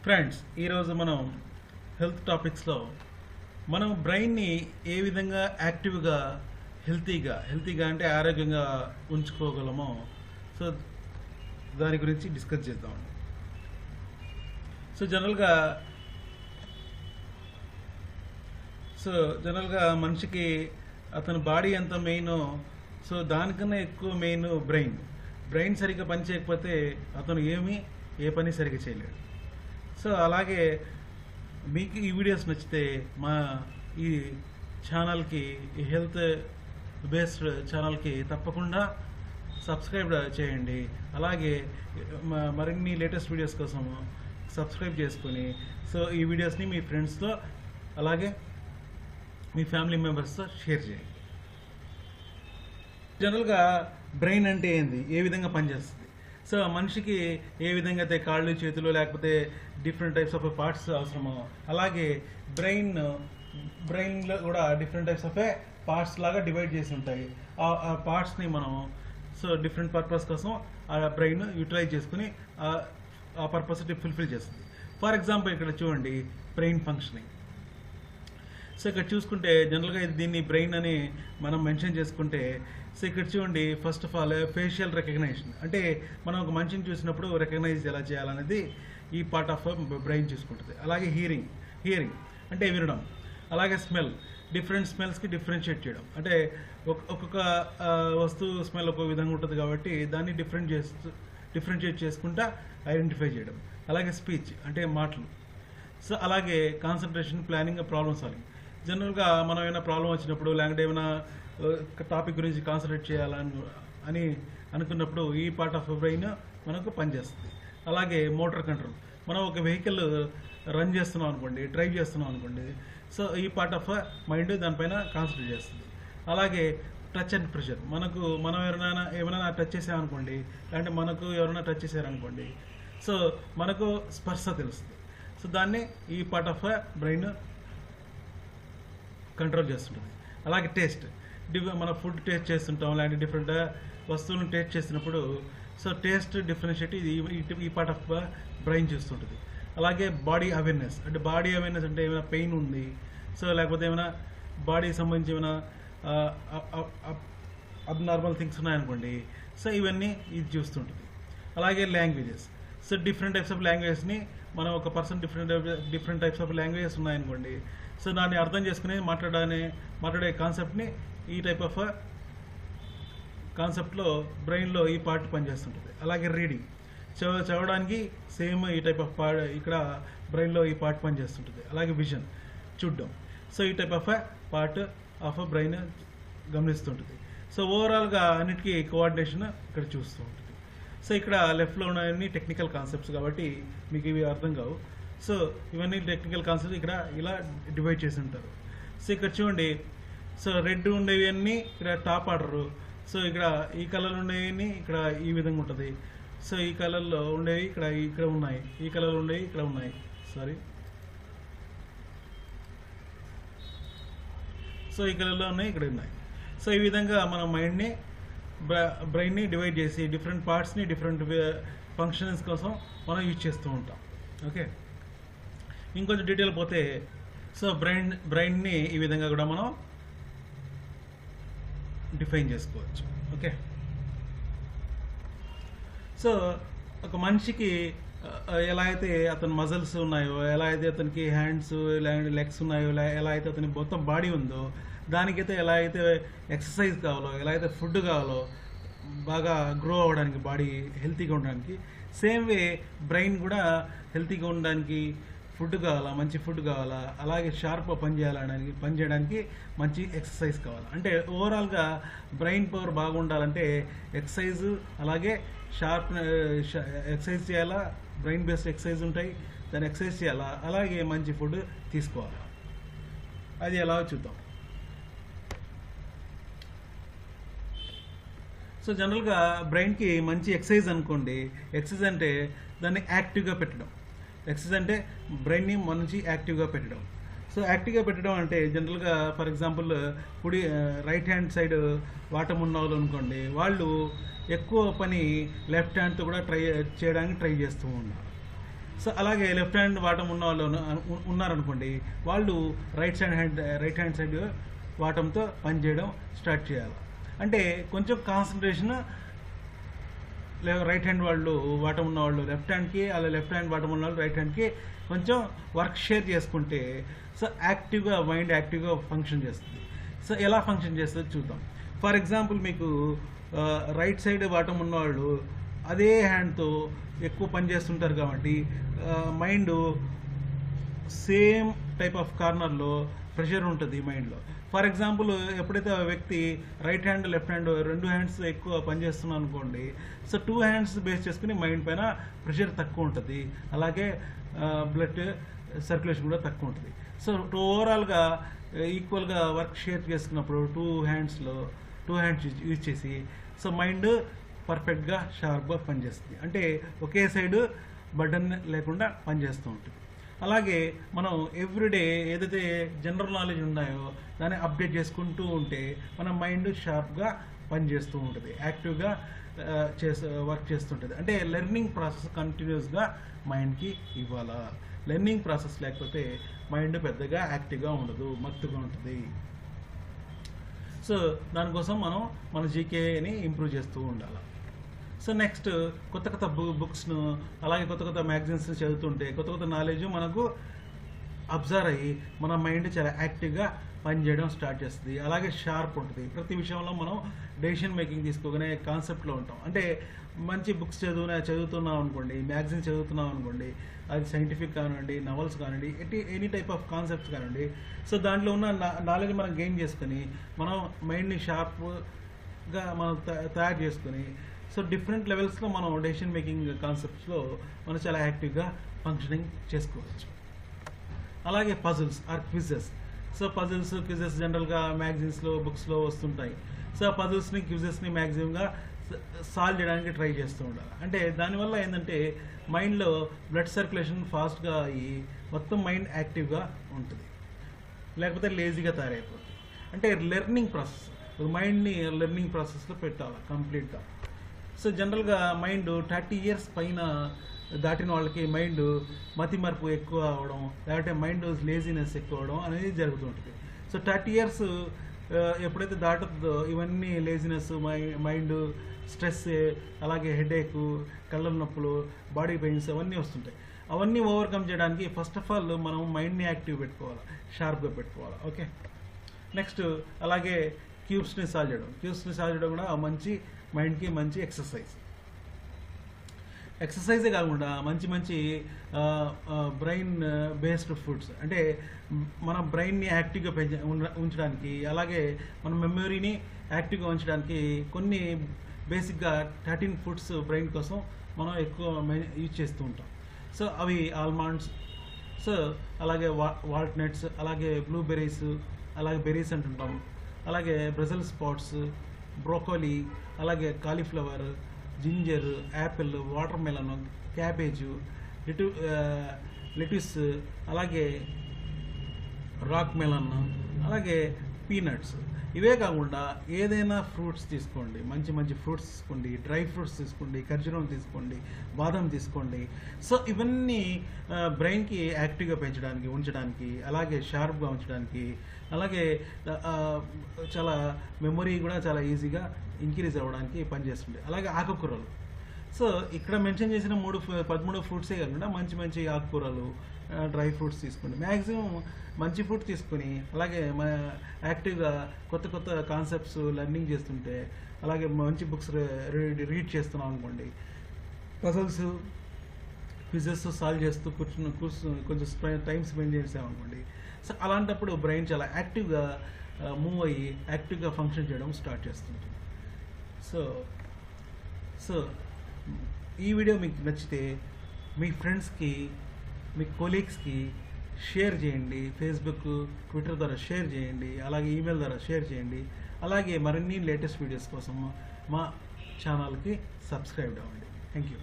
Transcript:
Friends, ఈరోజు మనం health టాపిక్స్లో మనం బ్రెయిన్ని ఏ విధంగా యాక్టివ్గా హెల్తీగా అంటే ఆరోగ్యంగా ఉంచుకోగలమో సో దాని గురించి డిస్కస్ చేద్దాం. సో జనరల్గా మనిషికి అతని బాడీ ఎంత మెయిన్, సో దానికన్నా ఎక్కువ మెయిన్ బ్రెయిన్ సరిగ్గా పని చేయకపోతే అతను ఏ పని సరిగ్గా చేయలేడు. సో అలాగే మీకు ఈ వీడియోస్ నచ్చితే మా ఈ ఛానల్కి, ఈ హెల్త్ బేస్డ్ ఛానల్కి తప్పకుండా సబ్స్క్రైబ్ చేయండి. అలాగే మరిన్ని లేటెస్ట్ వీడియోస్ కోసం సబ్స్క్రైబ్ చేసుకొని సో ఈ వీడియోస్ని మీ ఫ్రెండ్స్తో అలాగే మీ ఫ్యామిలీ మెంబర్స్తో షేర్ చేయండి. జనరల్గా బ్రెయిన్ అంటే ఏంది, ఏ విధంగా పనిచేస్తుంది? సో మనిషికి ఏ విధంగా అయితే కాళ్ళు, చేతులు లేకపోతే డిఫరెంట్ టైప్స్ ఆఫ్ పార్ట్స్ అవసరమో, అలాగే బ్రెయిన్లో కూడా డిఫరెంట్ టైప్స్ ఆఫ్ పార్ట్స్ లాగా డివైడ్ చేసి ఉంటాయి. ఆ పార్ట్స్ని మనం సో డిఫరెంట్ పర్పస్ కోసం ఆ బ్రెయిన్ యూటిలైజ్ చేసుకుని ఆ పర్పస్ ఫుల్ఫిల్ చేస్తుంది. ఫర్ ఎగ్జాంపుల్ ఇక్కడ చూడండి, బ్రెయిన్ ఫంక్షనింగ్. సో ఇక్కడ చూసుకుంటే జనరల్గా దీన్ని బ్రెయిన్ అని మనం మెన్షన్ చేసుకుంటే, సో ఇక్కడ చూడండి, first of all facial recognition అంటే మనం ఒక మనిషిని చూసినప్పుడు రికగ్నైజ్ ఎలా చేయాలనేది ఈ పార్ట్ ఆఫ్ బ్రెయిన్ చూసుకుంటుంది. అలాగే హియరింగ్ అంటే వినడం. అలాగే డిఫరెంట్ స్మెల్స్కి డిఫరెన్షియేట్ చేయడం, అంటే ఒక్కొక్క వస్తువు స్మెల్ ఒక్కొక్క విధంగా ఉంటుంది కాబట్టి దాన్ని డిఫరెన్షియేట్ చేసుకుంటా ఐడెంటిఫై చేయడం. అలాగే స్పీచ్ అంటే మాటలు. సో అలాగే కాన్సన్ట్రేషన్, ప్లానింగ్, ప్రాబ్లమ్ సాల్వింగ్. జనరల్గా మనం ఏమైనా ప్రాబ్లం వచ్చినప్పుడు లేకపోతే ఏమైనా టాపిక్ గురించి కాన్సన్ట్రేట్ చేయాలని అనుకున్నప్పుడు ఈ పార్ట్ ఆఫ్ బ్రెయిన్ మనకు పనిచేస్తుంది. అలాగే మోటార్ కంట్రోల్, మనం ఒక వెహికల్ రన్ చేస్తున్నాం అనుకోండి, డ్రైవ్ చేస్తున్నాం అనుకోండి, సో ఈ పార్ట్ ఆఫ్ మైండ్ దానిపైన కాన్సన్ట్రేట్ చేస్తుంది. అలాగే టచ్ అండ్ ప్రెషర్, మనం ఏమైనా టచ్ చేసామనుకోండి, లేదంటే మనకు ఎవరైనా టచ్ చేశారనుకోండి, సో మనకు స్పర్శ తెలుస్తుంది. సో దాన్ని ఈ పార్ట్ ఆఫ్ బ్రెయిన్ కంట్రోల్ చేస్తుంటుంది. అలాగే టేస్ట్, మన ఫుడ్ టేస్ట్ చేస్తుంటాం, లేదంటే డిఫరెంట్ వస్తువులను టేస్ట్ చేసినప్పుడు సో టేస్ట్ డిఫరెన్షియేట్ ఈ పార్ట్ ఆఫ్ బ్రెయిన్ చూస్తుంటుంది. అలాగే బాడీ అవేర్నెస్ అంటే ఏమైనా పెయిన్ ఉంది, సో లేకపోతే ఏమైనా బాడీకి సంబంధించి ఏమైనా అబ్నార్మల్ థింగ్స్ ఉన్నాయనుకోండి, సో ఇవన్నీ ఇది చూస్తుంటుంది. అలాగే languages, so different types of లాంగ్వేజెస్ని మనం ఒక person different types of languages ఉన్నాయనుకోండి, సో దాన్ని అర్థం చేసుకుని మాట్లాడే కాన్సెప్ట్ని ఈ టైప్ ఆఫ్ కాన్సెప్ట్లో బ్రెయిన్లో ఈ పార్ట్ పనిచేస్తుంటుంది. అలాగే రీడింగ్, చదవడానికి సేమ్ ఈ టైప్ ఆఫ్ ఇక్కడ బ్రెయిన్లో ఈ పార్ట్ పనిచేస్తుంటుంది. అలాగే విజన్, చూడడం, సో ఈ type of part of brain గమనిస్తుంటుంది. సో ఓవరాల్గా అన్నిటికీ కోఆర్డినేషన్ ఇక్కడ చూస్తూ ఉంటుంది. సో ఇక్కడ లెఫ్ట్లో ఉన్నవన్నీ టెక్నికల్ కాన్సెప్ట్స్ కాబట్టి మీకు ఇవి అర్థం కావు. సో ఇవన్నీ టెక్నికల్ కాన్సెప్ట్స్ ఇక్కడ ఇలా డివైడ్ చేసి ఉంటారు. సో ఇక్కడ చూడండి, సో రెడ్ ఉండేవి అన్నీ ఇక్కడ టాప్ ఆర్డరు. సో ఇక్కడ ఈ కలర్లో ఉండేవి ఇక్కడ ఈ విధంగా ఉంటుంది. సో ఈ కలర్లో ఉండేవి ఇక్కడ ఉన్నాయి, ఈ కలర్లో ఉండేవి ఇక్కడ ఉన్నాయి. సో ఈ కలర్లో ఉన్నాయి, ఇక్కడ ఉన్నాయి. సో ఈ విధంగా మనం బ్రెయిన్ని డివైడ్ చేసి డిఫరెంట్ పార్ట్స్ని డిఫరెంట్ ఫంక్షన్స్ కోసం మనం యూజ్ చేస్తూ ఉంటాం. ఓకే, ఇంకొంచెం డీటెయిల్ పోతే సో బ్రెయిన్ని ఈ విధంగా కూడా మనం డిఫైన్ చేసుకోవచ్చు. ఓకే, సో ఒక మనిషికి ఎలా అయితే అతని మజిల్స్ ఉన్నాయో, ఎలా అయితే అతనికి హ్యాండ్స్ లెగ్స్ ఉన్నాయో, ఎలా అయితే అతని మొత్తం బాడీ ఉందో, దానికైతే ఎలా అయితే ఎక్సర్సైజ్ కావాలో, ఎలా అయితే ఫుడ్ కావాలో బాగా గ్రో అవ్వడానికి, బాడీ హెల్తీగా ఉండడానికి, సేమ్ వే బ్రెయిన్ కూడా హెల్తీగా ఉండడానికి ఫుడ్ కావాలా, మంచి ఫుడ్ కావాలా, అలాగే షార్ప్గా పనిచేయడానికి మంచి ఎక్సర్సైజ్ కావాలి. అంటే ఓవరాల్గా బ్రెయిన్ పవర్ బాగుండాలంటే ఎక్సర్సైజ్, అలాగే ఎక్సర్సైజ్ చేయాలా, బ్రెయిన్ బేస్డ్ ఎక్సర్సైజ్ ఉంటాయి, దాన్ని ఎక్సర్సైజ్ చేయాలా, అలాగే మంచి ఫుడ్ తీసుకోవాలి. అది ఎలా చూద్దాం. సో జనరల్గా బ్రెయిన్కి మంచి ఎక్సర్సైజ్ అనుకోండి, ఎక్సర్సైజ్ అంటే దాన్ని యాక్టివ్గా పెట్టడం. ఎక్సర్సైజ్ అంటే బ్రెయిన్ని మంచి యాక్టివ్గా పెట్టడం. సో యాక్టివ్గా పెట్టడం అంటే జనరల్గా for example right hand side వాటం ఉన్న వాళ్ళు అనుకోండి, వాళ్ళు ఎక్కువ పని లెఫ్ట్ హ్యాండ్తో కూడా చేయడానికి ట్రై చేస్తూ ఉన్నారు. సో అలాగే లెఫ్ట్ హ్యాండ్ వాటం ఉన్న వాళ్ళు ఉన్నారనుకోండి, వాళ్ళు రైట్ హ్యాండ్ సైడ్ వాటంతో పనిచేయడం స్టార్ట్ చేయాలి. అంటే కొంచెం కాన్సన్ట్రేషన్ రైట్ హ్యాండ్ వాళ్ళు వాటం ఉన్న వాళ్ళు లెఫ్ట్ హ్యాండ్కి, అలా లెఫ్ట్ హ్యాండ్ వాటం ఉన్న వాళ్ళు రైట్ హ్యాండ్కి కొంచెం వర్క్ షేర్ చేసుకుంటే సో యాక్టివ్గా మైండ్ యాక్టివ్గా ఫంక్షన్ చేస్తుంది. సో ఎలా ఫంక్షన్ చేస్తుందో చూద్దాం. ఫర్ ఎగ్జాంపుల్ మీకు రైట్ సైడ్ వాటం ఉన్నవాళ్ళు అదే హ్యాండ్తో ఎక్కువ పని చేస్తుంటారు కాబట్టి మైండ్ సేమ్ టైప్ ఆఫ్ కార్నర్లో ప్రెషర్ ఉంటుంది మైండ్లో. ఫర్ ఎగ్జాంపుల్ ఎప్పుడైతే ఆ వ్యక్తి right hand left hand 2 hands ఎక్కువ పనిచేస్తున్నాం అనుకోండి, సో 2 హ్యాండ్స్ బేస్ చేసుకుని మైండ్ పైన ప్రెషర్ తక్కువ ఉంటుంది, అలాగే బ్లడ్ సర్క్యులేషన్ కూడా తక్కువ ఉంటుంది. సో ఓవరాల్గా ఈక్వల్గా వర్క్ షేర్ చేసుకున్నప్పుడు 2 హ్యాండ్స్ యూజ్ చేసి సో మైండ్ పర్ఫెక్ట్గా షార్ప్గా పనిచేస్తుంది. అంటే ఒకే సైడ్ బటన్ లేకుండా పనిచేస్తూ ఉంటుంది. అలాగే మనం ఎవ్రీడే ఏదైతే జనరల్ నాలెడ్జ్ ఉన్నాయో దాన్ని అప్డేట్ చేసుకుంటూ ఉంటే మన మైండ్ షార్ప్గా పనిచేస్తూ ఉంటుంది, యాక్టివ్గా వర్క్ చేస్తుంటుంది. అంటే లెర్నింగ్ ప్రాసెస్ కంటిన్యూస్గా మైండ్కి ఇవ్వాలా. లెర్నింగ్ ప్రాసెస్ లేకపోతే మైండ్ పెద్దగా యాక్టివ్గా ఉండదు, మత్తుగా ఉంటుంది. సో దానికోసం మనం మన జీకేని ఇంప్రూవ్ చేస్తూ ఉండాలి. సో నెక్స్ట్ కొత్త బుక్స్ను అలాగే కొత్త మ్యాగజైన్స్ని చదువుతుంటే కొత్త నాలెడ్జ్ మనకు అబ్జర్వ్ అయ్యి మన మైండ్ చాలా యాక్టివ్గా పనిచేయడం స్టార్ట్ చేస్తుంది. అలాగే షార్ప్ ఉంటుంది. ప్రతి విషయంలో మనం డెసిషన్ మేకింగ్ తీసుకోగానే కాన్సెప్ట్లో ఉంటాం. అంటే మంచి బుక్స్ చదువుతున్నాం అనుకోండి, మ్యాగజైన్ చదువుతున్నాం అనుకోండి, అది సైంటిఫిక్ కానివ్వండి, నవల్స్ కానివ్వండి, ఎనీ టైప్ ఆఫ్ కాన్సెప్ట్స్ కానివ్వండి, సో దాంట్లో ఉన్న నాలెడ్జ్ మనం గెయిన్ చేసుకొని మనం మైండ్ని షార్ప్గా మనం తయారు చేసుకొని సో డిఫరెంట్ లెవెల్స్లో మనం డెసిషన్ మేకింగ్ కాన్సెప్ట్స్లో మనం చాలా యాక్టివ్గా ఫంక్షనింగ్ చేసుకోవచ్చు. అలాగే puzzles or quizzes. So quizzes జనరల్గా మ్యాగజైన్స్లో బుక్స్లో వస్తుంటాయి. సో ఆ పజిల్స్ని క్విజెస్ని మ్యాక్సిమంగా సాల్వ్ చేయడానికి ట్రై చేస్తూ ఉండాలి. అంటే దానివల్ల ఏంటంటే మైండ్లో బ్లడ్ సర్క్యులేషన్ ఫాస్ట్గా అయ్యి మొత్తం మైండ్ యాక్టివ్గా ఉంటుంది, లేకపోతే లేజీగా తయారైపోతుంది. అంటే లెర్నింగ్ ప్రాసెస్, మైండ్ని లెర్నింగ్ ప్రాసెస్లో పెట్టాలి కంప్లీట్గా. సో జనరల్గా మైండ్ 30 years పైన దాటిన వాళ్ళకి మైండ్ మతిమరుపు ఎక్కువ అవడం, లేకపోతే మైండ్ లేజినెస్ ఎక్కువ అవడం అనేది జరుగుతుంటుంది. సో 30 years ఎప్పుడైతే దాటుతుందో ఇవన్నీ లేజినెస్, మైండ్ స్ట్రెస్, అలాగే హెడేక్, కళ్ళ నొప్పులు, బాడీ పెయిన్స్ అవన్నీ వస్తుంటాయి. అవన్నీ ఓవర్కమ్ చేయడానికి ఫస్ట్ ఆఫ్ ఆల్ మనం మైండ్ని యాక్టివ్ పెట్టుకోవాలి, షార్ప్గా పెట్టుకోవాలి. ఓకే, నెక్స్ట్ అలాగే క్యూబ్స్ని సాల్వ్ చేయడం కూడా మంచి మైండ్కి మంచి ఎక్సర్సైజే కాకుండా మంచి బ్రెయిన్ బేస్డ్ ఫుడ్స్, అంటే మన బ్రెయిన్ని యాక్టివ్గా ఉంచడానికి, అలాగే మన మెమొరీని యాక్టివ్గా ఉంచడానికి కొన్ని బేసిక్గా 13 ఫుడ్స్ బ్రెయిన్ కోసం మనం ఎక్కువ యూజ్ చేస్తూ ఉంటాం. సో అవి ఆల్మండ్స్, సో అలాగే వాల్నట్స్, అలాగే బ్లూబెర్రీస్, అలాగే బెర్రీస్ అంటుంటాం, అలాగే బ్రజల్ స్ప్రౌట్స్, బ్రోకోలీ, అలాగే cauliflower, ginger, Apple, water melon, cabbage, lettuce, అలాగే రాక్ మెలన్, అలాగే పీనట్స్. ఇవే కాకుండా ఏదైనా ఫ్రూట్స్ తీసుకోండి, మంచి ఫ్రూట్స్ తీసుకోండి, డ్రై ఫ్రూట్స్ తీసుకోండి, ఖర్జూరం తీసుకోండి, బాదం తీసుకోండి. సో ఇవన్నీ బ్రెయిన్కి యాక్టివ్గా ఉంచడానికి, అలాగే షార్ప్గా ఉంచడానికి, అలాగే చాలా మెమొరీ కూడా చాలా ఈజీగా ఇంక్రీజ్ అవ్వడానికి పనిచేస్తుంది. అలాగే ఆకుకూరలు. సో ఇక్కడ మెన్షన్ చేసిన 13 ఫ్రూట్సే కాకుండా మంచి ఆకుకూరలు, డ్రై ఫ్రూట్స్ తీసుకోండి. మ్యాక్సిమం మంచి ఫుడ్ తీసుకొని అలాగే యాక్టివ్గా కొత్త కాన్సెప్ట్స్ లెర్నింగ్ చేస్తుంటే, అలాగే మంచి బుక్స్ రీడ్ చేస్తున్నాం అనుకోండి, పజల్స్ క్విజెస్ సాల్వ్ చేస్తూ కొంచెం టైం స్పెండ్ చేసామనుకోండి, సో అలాంటప్పుడు బ్రెయిన్ చాలా యాక్టివ్గా మూవ్ అయ్యి యాక్టివ్గా ఫంక్షన్ చేయడం స్టార్ట్ చేస్తుంటుంది. సో ఈ వీడియో మీకు నచ్చితే మీ ఫ్రెండ్స్కి, మీ కొలీగ్స్కి షేర్ చేయండి. ఫేస్బుక్, ట్విట్టర్ ద్వారా షేర్ చేయండి, అలాగే ఈమెయిల్ ద్వారా షేర్ చేయండి. అలాగే మరిన్ని లేటెస్ట్ వీడియోస్ కోసం మా ఛానల్కి సబ్స్క్రైబ్ అవ్వండి. Thank you.